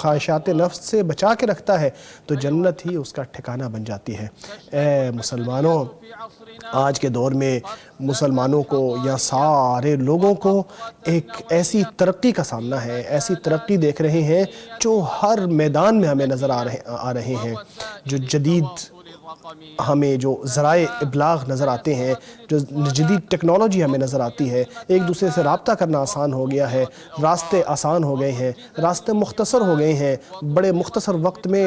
خواہشات نفس سے بچا کے رکھتا ہے تو جنت ہی اس کا ٹھکانہ بن جاتی ہے۔ اے مسلمانوں، آج کے دور میں مسلمانوں کو یا سارے لوگوں کو ایک ایسی ترقی کا سامنا ہے، ایسی ترقی دیکھ رہے ہیں جو ہر میدان میں ہمیں نظر آ رہے ہیں، جو جدید ہمیں جو ذرائع ابلاغ نظر آتے ہیں، جو جدید ٹیکنالوجی ہمیں نظر آتی ہے، ایک دوسرے سے رابطہ کرنا آسان ہو گیا ہے، راستے آسان ہو گئے ہیں، راستے مختصر ہو گئے ہیں، بڑے مختصر وقت میں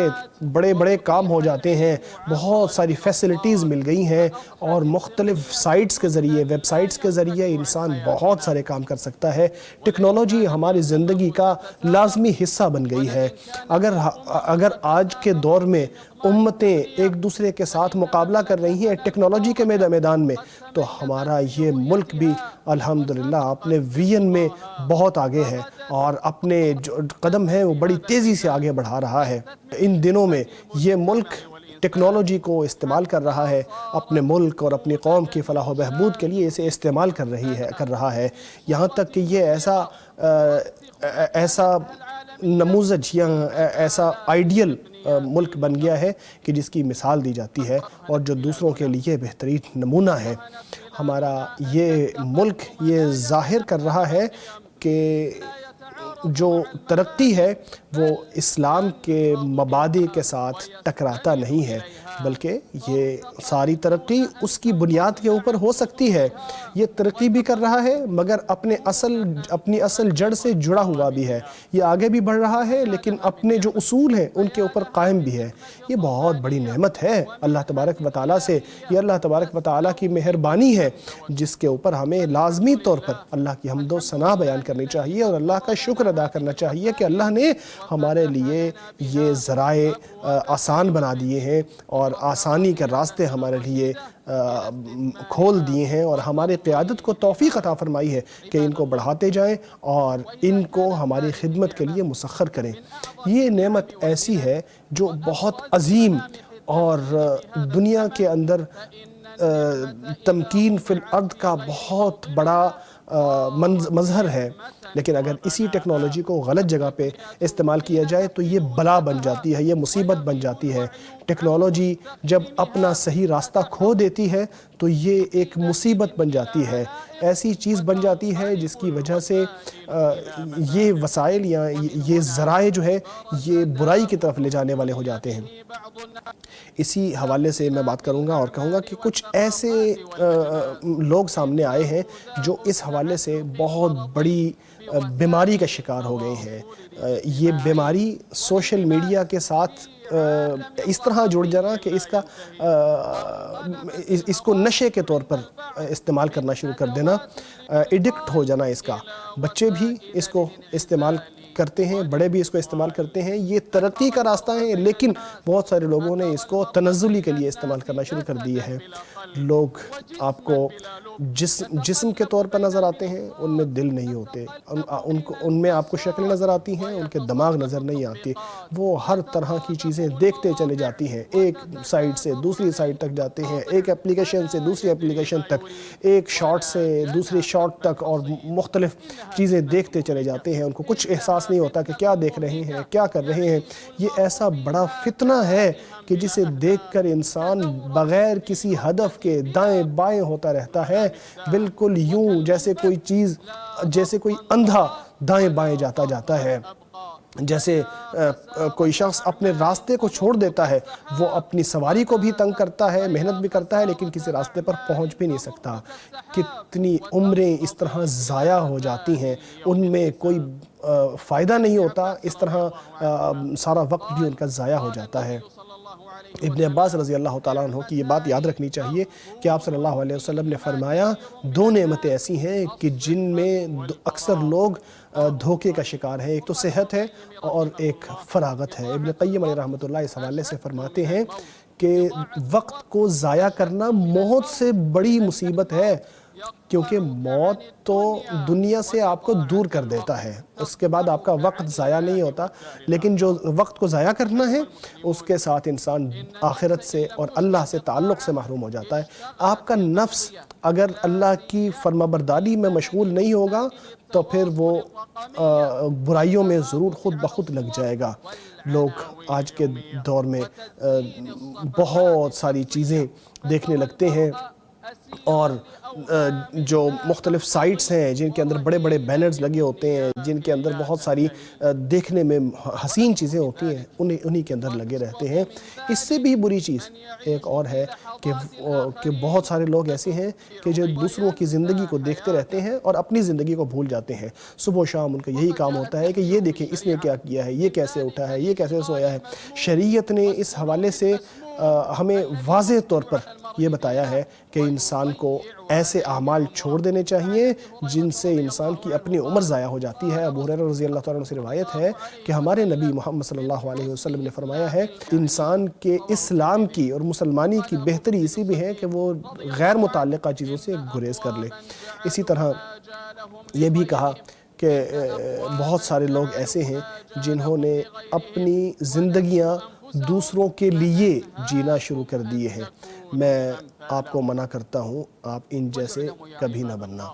بڑے بڑے کام ہو جاتے ہیں، بہت ساری فیسلٹیز مل گئی ہیں، اور مختلف سائٹس کے ذریعے، ویب سائٹس کے ذریعے انسان بہت سارے کام کر سکتا ہے۔ ٹیکنالوجی ہماری زندگی کا لازمی حصہ بن گئی ہے۔ اگر آج کے دور میں امتیں ایک دوسرے کے ساتھ مقابلہ کر رہی ہیں ٹیکنالوجی کے میدان میں، تو ہمارا یہ ملک بھی الحمدللہ اپنے ویژن میں بہت آگے ہے، اور اپنے جو قدم ہیں وہ بڑی تیزی سے آگے بڑھا رہا ہے۔ ان دنوں میں یہ ملک ٹیکنالوجی کو استعمال کر رہا ہے، اپنے ملک اور اپنی قوم کی فلاح و بہبود کے لیے اسے استعمال کر رہا ہے، یہاں تک کہ یہ ایسا نموذج یا ایسا آئیڈیل ملک بن گیا ہے کہ جس کی مثال دی جاتی ہے اور جو دوسروں کے لیے بہترین نمونہ ہے۔ ہمارا یہ ملک یہ ظاہر کر رہا ہے کہ جو ترقی ہے وہ اسلام کے مبادئ کے ساتھ ٹکراتا نہیں ہے، بلکہ یہ ساری ترقی اس کی بنیاد کے اوپر ہو سکتی ہے۔ یہ ترقی بھی کر رہا ہے مگر اپنی اصل جڑ سے جڑا ہوا بھی ہے، یہ آگے بھی بڑھ رہا ہے لیکن اپنے جو اصول ہیں ان کے اوپر قائم بھی ہے۔ یہ بہت بڑی نعمت ہے اللہ تبارک و تعالیٰ سے، یہ اللہ تبارک و تعالیٰ کی مہربانی ہے جس کے اوپر ہمیں لازمی طور پر اللہ کی حمد و ثنا بیان کرنی چاہیے اور اللہ کا شکر ادا کرنا چاہیے کہ اللہ نے ہمارے لیے یہ ذرائع آسان بنا دیے ہیں اور آسانی کے راستے ہمارے لیے کھول دیے ہیں، اور ہماری قیادت کو توفیق عطا فرمائی ہے کہ ان کو بڑھاتے جائیں اور ان کو ہماری خدمت کے لیے مسخر کریں۔ یہ نعمت ایسی ہے جو بہت عظیم اور دنیا کے اندر تمکین فی الارض کا بہت بڑا مظہر ہے، لیکن اگر اسی ٹیکنالوجی کو غلط جگہ پہ استعمال کیا جائے تو یہ بلا بن جاتی ہے، یہ مصیبت بن جاتی ہے۔ ٹیکنالوجی جب اپنا صحیح راستہ کھو دیتی ہے تو یہ ایک مصیبت بن جاتی ہے، ایسی چیز بن جاتی ہے جس کی وجہ سے یہ وسائل یا یہ ذرائع جو ہے یہ برائی کی طرف لے جانے والے ہو جاتے ہیں۔ اسی حوالے سے میں بات کروں گا اور کہوں گا کہ کچھ ایسے لوگ سامنے آئے ہیں جو اس حوالے سے بہت بڑی بیماری کا شکار ہو گئے ہیں۔ یہ بیماری سوشل میڈیا کے ساتھ اس طرح جڑ جانا کہ اس کو نشے کے طور پر استعمال کرنا شروع کر دینا، ایڈکٹ ہو جانا اس کا۔ بچے بھی اس کو استعمال کرتے ہیں، بڑے بھی اس کو استعمال کرتے ہیں۔ یہ ترقی کا راستہ ہے لیکن بہت سارے لوگوں نے اس کو تنزلی کے لیے استعمال کرنا شروع کر دیے ہیں۔ لوگ آپ کو جسم کے طور پر نظر آتے ہیں، ان میں دل نہیں ہوتے، ان میں آپ کو شکل نظر آتی ہیں، ان کے دماغ نظر نہیں آتی۔ وہ ہر طرح کی چیزیں دیکھتے چلے جاتی ہیں، ایک سائٹ سے دوسری سائٹ تک جاتے ہیں، ایک اپلیکیشن سے دوسری اپلیکیشن تک، ایک شارٹ سے دوسری شارٹ تک، اور مختلف چیزیں دیکھتے چلے جاتے ہیں۔ ان کو کچھ احساس نہیں ہوتا کہ کیا دیکھ رہے ہیں، کیا کر رہے ہیں۔ یہ ایسا بڑا فتنہ ہے کہ جسے دیکھ کر انسان بغیر کسی ہدف کے دائیں بائیں ہوتا رہتا ہے، بالکل یوں جیسے کوئی اندھا دائیں بائیں جاتا ہے، جیسے کوئی شخص اپنے راستے کو چھوڑ دیتا ہے۔ وہ اپنی سواری کو بھی تنگ کرتا ہے، محنت بھی کرتا ہے، لیکن کسی راستے پر پہنچ بھی نہیں سکتا۔ کتنی عمریں اس طرح ضائع ہو جاتی ہیں، ان میں کوئی فائدہ نہیں ہوتا، اس طرح سارا وقت بھی ان کا ضائع ہو جاتا ہے۔ ابن عباس رضی اللہ تعالیٰ عنہ کی یہ بات یاد رکھنی چاہیے کہ آپ صلی اللہ علیہ وسلم نے فرمایا، دو نعمتیں ایسی ہیں کہ جن میں اکثر لوگ دھوکے کا شکار ہیں، ایک تو صحت ہے اور ایک فراغت ہے۔ ابن قیم علیہ رحمۃ اللہ اس حوالے سے فرماتے ہیں کہ وقت کو ضائع کرنا موت سے بڑی مصیبت ہے۔ کیونکہ موت تو دنیا سے آپ کو دور کر دیتا ہے، اس کے بعد آپ کا وقت ضائع نہیں ہوتا، لیکن جو وقت کو ضائع کرنا ہے اس کے ساتھ انسان آخرت سے اور اللہ سے تعلق سے محروم ہو جاتا ہے۔ آپ کا نفس اگر اللہ کی فرمانبرداری میں مشغول نہیں ہوگا تو پھر وہ برائیوں میں ضرور خود بخود لگ جائے گا۔ لوگ آج کے دور میں بہت ساری چیزیں دیکھنے لگتے ہیں، اور جو مختلف سائٹس ہیں جن کے اندر بڑے بڑے بینرز لگے ہوتے ہیں، جن کے اندر بہت ساری دیکھنے میں حسین چیزیں ہوتی ہیں، انہی کے اندر لگے رہتے ہیں۔ اس سے بھی بری چیز ایک اور ہے کہ بہت سارے لوگ ایسے ہیں کہ جو دوسروں کی زندگی کو دیکھتے رہتے ہیں اور اپنی زندگی کو بھول جاتے ہیں۔ صبح و شام ان کا یہی کام ہوتا ہے کہ یہ دیکھیں اس نے کیا کیا ہے، یہ کیسے اٹھا ہے، یہ کیسے سویا ہے۔ شریعت نے اس حوالے سے ہمیں واضح طور پر یہ بتایا ہے کہ انسان کو ایسے اعمال چھوڑ دینے چاہیے جن سے انسان کی اپنی عمر ضائع ہو جاتی ہے۔ ابو ہریرہ رضی اللہ تعالیٰ عنہ سے روایت ہے کہ ہمارے نبی محمد صلی اللہ علیہ وسلم نے فرمایا ہے، انسان کے اسلام کی اور مسلمانی کی بہتری اسی بھی ہے کہ وہ غیر متعلقہ چیزوں سے گریز کر لے۔ اسی طرح یہ بھی کہا کہ بہت سارے لوگ ایسے ہیں جنہوں نے اپنی زندگیاں دوسروں کے لیے جینا شروع کر دیے ہیں۔ میں آپ کو منع کرتا ہوں، آپ ان جیسے کبھی نہ بننا۔